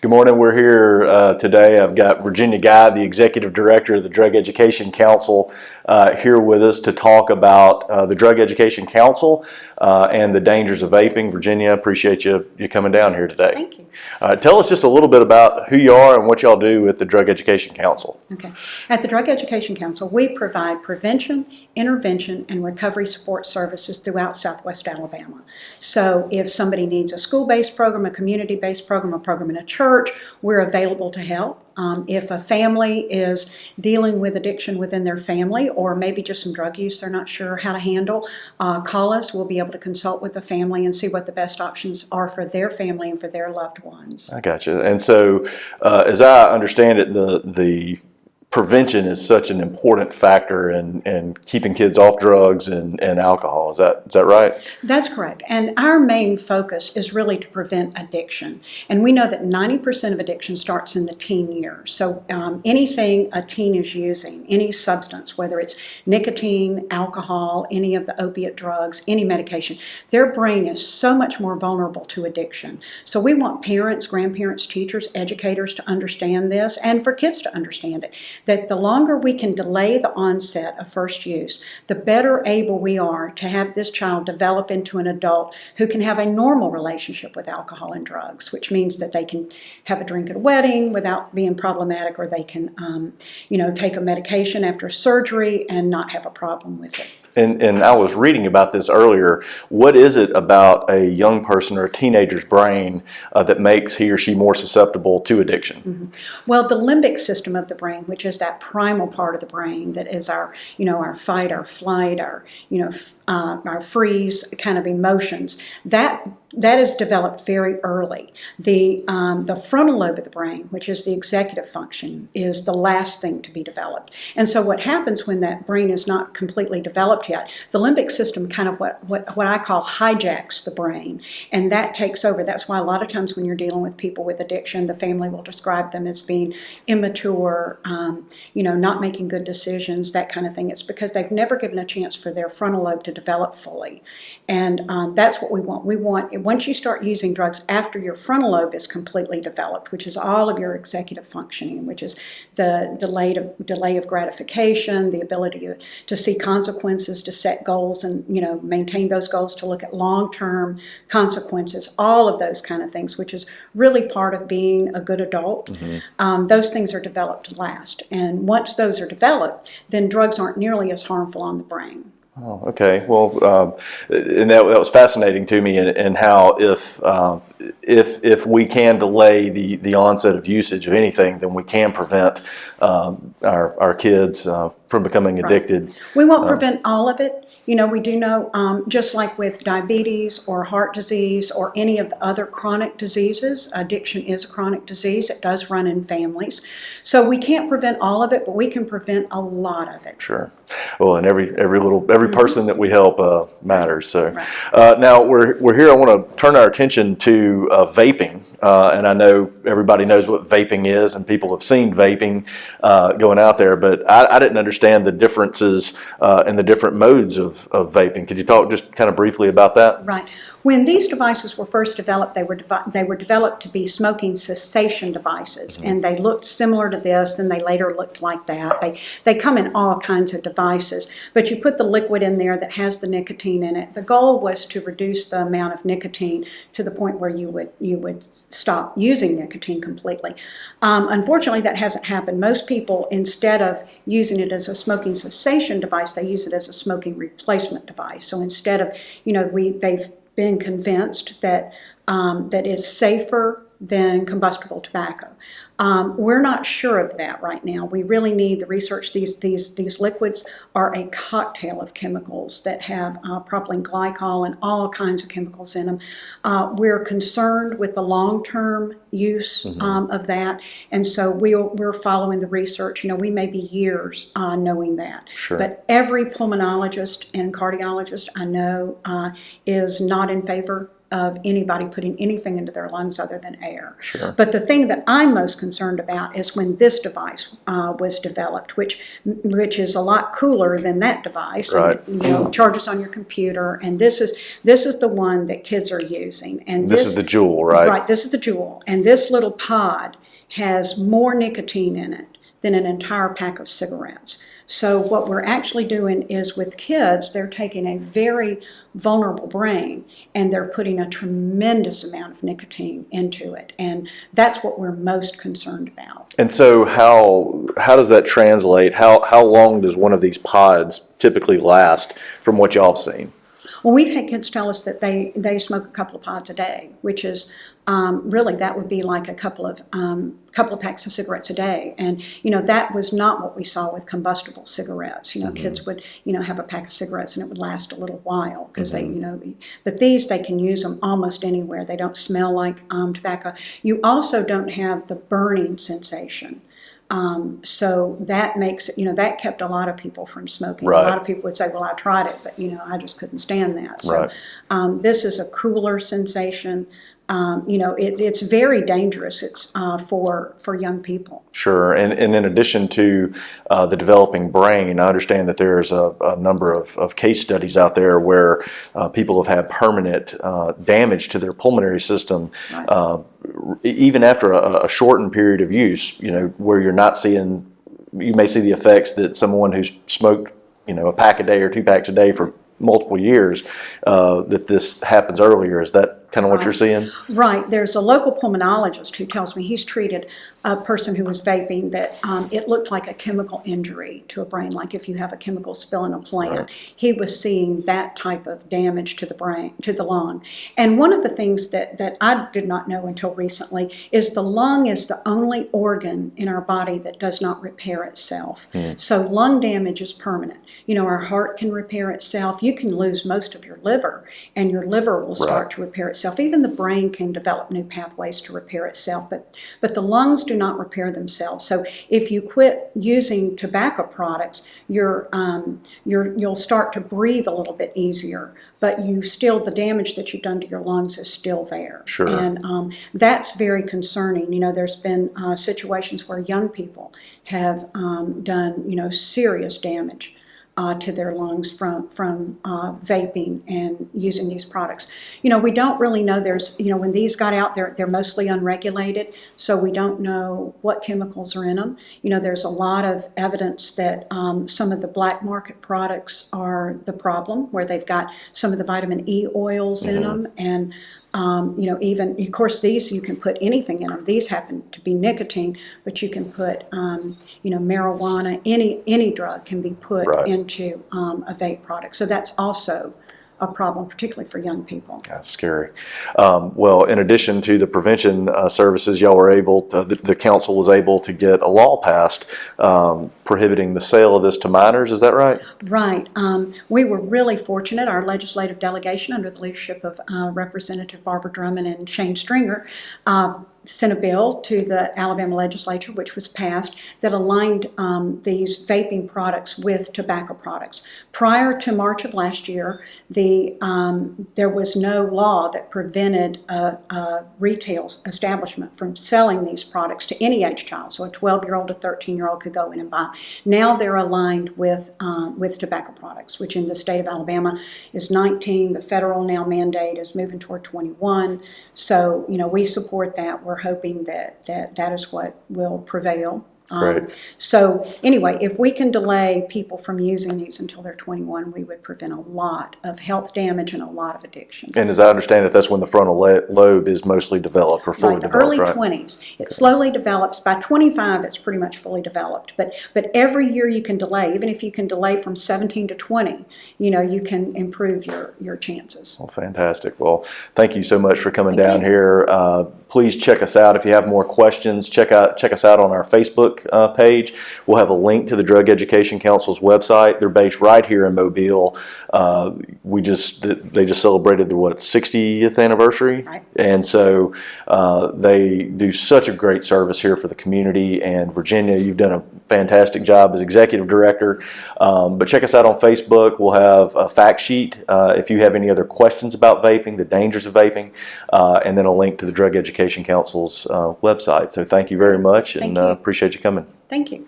Good morning. We're here today. I've got Virginia Guy, the Executive Director of the Drug Education Council, here with us to talk about the Drug Education Council and the dangers of vaping. Virginia, appreciate you coming down here today. Thank you. Tell us just a little bit about who you are and what y'all do with the Drug Education Council. Okay. At the Drug Education Council, we provide prevention, intervention, and recovery support services throughout Southwest Alabama. So if somebody needs a school-based program, a community-based program, a program in a church, we're available to help. If a family is dealing with addiction within their family, or maybe just some drug use they're not sure how to handle, call us. We'll be able to consult with the family and see what the best options are for their family and for their loved ones. I gotcha. And so, as I understand it, the prevention is such an important factor in keeping kids off drugs and alcohol. Is that right? That's correct. And our main focus is really to prevent addiction. And we know that 90% of addiction starts in the teen years. So anything a teen is using, any substance, whether it's nicotine, alcohol, any of the opiate drugs, any medication, their brain is so much more vulnerable to addiction. So we want parents, grandparents, teachers, educators to understand this, and for kids to understand it, that the longer we can delay the onset of first use, the better able we are to have this child develop into an adult who can have a normal relationship with alcohol and drugs, which means that they can have a drink at a wedding without being problematic, or they can, take a medication after surgery and not have a problem with it. And I was reading about this earlier. What is it about a young person or a teenager's brain that makes he or she more susceptible to addiction? Mm-hmm. Well, the limbic system of the brain, which is that primal part of the brain that is our fight, our flight, our freeze kind of emotions, that is developed very early. The frontal lobe of the brain, which is the executive function, is the last thing to be developed. And so what happens when that brain is not completely developed yet, the limbic system kind of what I call hijacks the brain, and that takes over. That's why a lot of times when you're dealing with people with addiction, the family will describe them as being immature, not making good decisions, that kind of thing. It's because they've never given a chance for their frontal lobe to develop fully. And that's what we want. We want, once you start using drugs after your frontal lobe is completely developed, which is all of your executive functioning, which is the delay of gratification, the ability to see consequences, to set goals and maintain those goals, to look at long-term consequences, all of those kind of things, which is really part of being a good adult. Mm-hmm. Those things are developed last. And once those are developed, then drugs aren't nearly as harmful on the brain. Oh, okay. Well, and that was fascinating to me, and how if we can delay the onset of usage of anything, then we can prevent our kids from becoming addicted. Right. We won't prevent all of it. We do know, just like with diabetes or heart disease or any of the other chronic diseases, addiction is a chronic disease. It does run in families. So we can't prevent all of it, but we can prevent a lot of it. Sure. Well, and every person that we help matters. So right. Now we're here. I want to turn our attention to vaping, and I know everybody knows what vaping is, and people have seen vaping going out there. But I didn't understand the differences and the different modes of vaping. Could you talk just kind of briefly about that? Right. When these devices were first developed, they were developed to be smoking cessation devices, mm-hmm. and they looked similar to this, and they later looked like that. They come in all kinds of devices, but you put the liquid in there that has the nicotine in it. The goal was to reduce the amount of nicotine to the point where you would stop using nicotine completely. Unfortunately, that hasn't happened. Most people, instead of using it as a smoking cessation device, they use it as a smoking replacement device. So instead of, they've been convinced that that is safer than combustible tobacco. We're not sure of that right now. We really need the research. These liquids are a cocktail of chemicals that have propylene glycol and all kinds of chemicals in them. We're concerned with the long-term use mm-hmm. Of that, and so we're following the research. We may be years knowing that. Sure. But every pulmonologist and cardiologist I know is not in favor of anybody putting anything into their lungs other than air. Sure. But the thing that I'm most concerned concerned about is when this device was developed, which is a lot cooler than that device. Right. And it, charges on your computer, and this is the one that kids are using. And This is the Juul, right? Right. This is the Juul, and this little pod has more nicotine in it than an entire pack of cigarettes. So what we're actually doing is with kids, they're taking a very vulnerable brain and they're putting a tremendous amount of nicotine into it. And that's what we're most concerned about. And so how does that translate? How long does one of these pods typically last from what y'all have seen? Well, we've had kids tell us that they smoke a couple of pods a day, which is really, that would be like a couple of packs of cigarettes a day. And that was not what we saw with combustible cigarettes. Kids would have a pack of cigarettes and it would last a little while because they but these, they can use them almost anywhere. They don't smell like tobacco. You also don't have the burning sensation. So that makes it, that kept a lot of people from smoking. Right. A lot of people would say, well, I tried it, but I just couldn't stand that. So Right. This is a cooler sensation. It's very dangerous. It's for young people. Sure, and in addition to the developing brain, I understand that there's a number of case studies out there where people have had permanent damage to their pulmonary system, Right. Even after a shortened period of use. Where you're not seeing, you may see the effects that someone who's smoked, a pack a day or 2 packs a day for multiple years, that this happens earlier. Is that kind of what you're seeing? Right. There's a local pulmonologist who tells me he's treated a person who was vaping that it looked like a chemical injury to a brain, like if you have a chemical spill in a plant. Right. He was seeing that type of damage to the brain, to the lung. And one of the things that I did not know until recently is the lung is the only organ in our body that does not repair itself. So lung damage is permanent. Our heart can repair itself. You can lose most of your liver, and your liver will start to repair itself. Even the brain can develop new pathways to repair itself, but the lungs do not repair themselves. So if you quit using tobacco products, you'll start to breathe a little bit easier, but the damage that you've done to your lungs is still there. Sure. And that's very concerning. There's been situations where young people have done serious damage to their lungs from vaping and using these products. We don't really know. There's, when these got out, they're mostly unregulated, so we don't know what chemicals are in them. There's a lot of evidence that some of the black market products are the problem, where they've got some of the vitamin E oils in them, and even, of course, these, you can put anything in them. These happen to be nicotine, but you can put, marijuana, any drug can be put into a vape product. So that's also a problem, particularly for young people. That's scary. Well, in addition to the prevention services, y'all were able to, the council was able to get a law passed prohibiting the sale of this to minors. Is that right? Right. We were really fortunate. Our legislative delegation, under the leadership of Representative Barbara Drummond and Shane Stringer, sent a bill to the Alabama legislature, which was passed, that aligned these vaping products with tobacco products. Prior to March of last year, there was no law that prevented a retail establishment from selling these products to any age child. So a 12-year-old, a 13-year-old could go in and buy. Now they're aligned with tobacco products, which in the state of Alabama is 19. The federal now mandate is moving toward 21. So, we support that. We're hoping that is what will prevail. Great. So anyway, if we can delay people from using these until they're 21, we would prevent a lot of health damage and a lot of addiction. And as I understand it, that's when the frontal lobe is mostly developed or fully developed, early 20s. It slowly develops. By 25, it's pretty much fully developed. But every year you can delay. Even if you can delay from 17 to 20, you can improve your chances. Well, fantastic. Well, thank you so much for coming Thank down you. here. Please check us out. If you have more questions, check us out on our Facebook page. We'll have a link to the Drug Education Council's website. They're based right here in Mobile. They just celebrated the 60th anniversary, Right. and so they do such a great service here for the community. And Virginia, you've done a fantastic job as executive director. But check us out on Facebook. We'll have a fact sheet if you have any other questions about vaping, the dangers of vaping, and then a link to the Drug Education Council's website. So thank you very much, and Thank you. appreciate you coming. Thank you.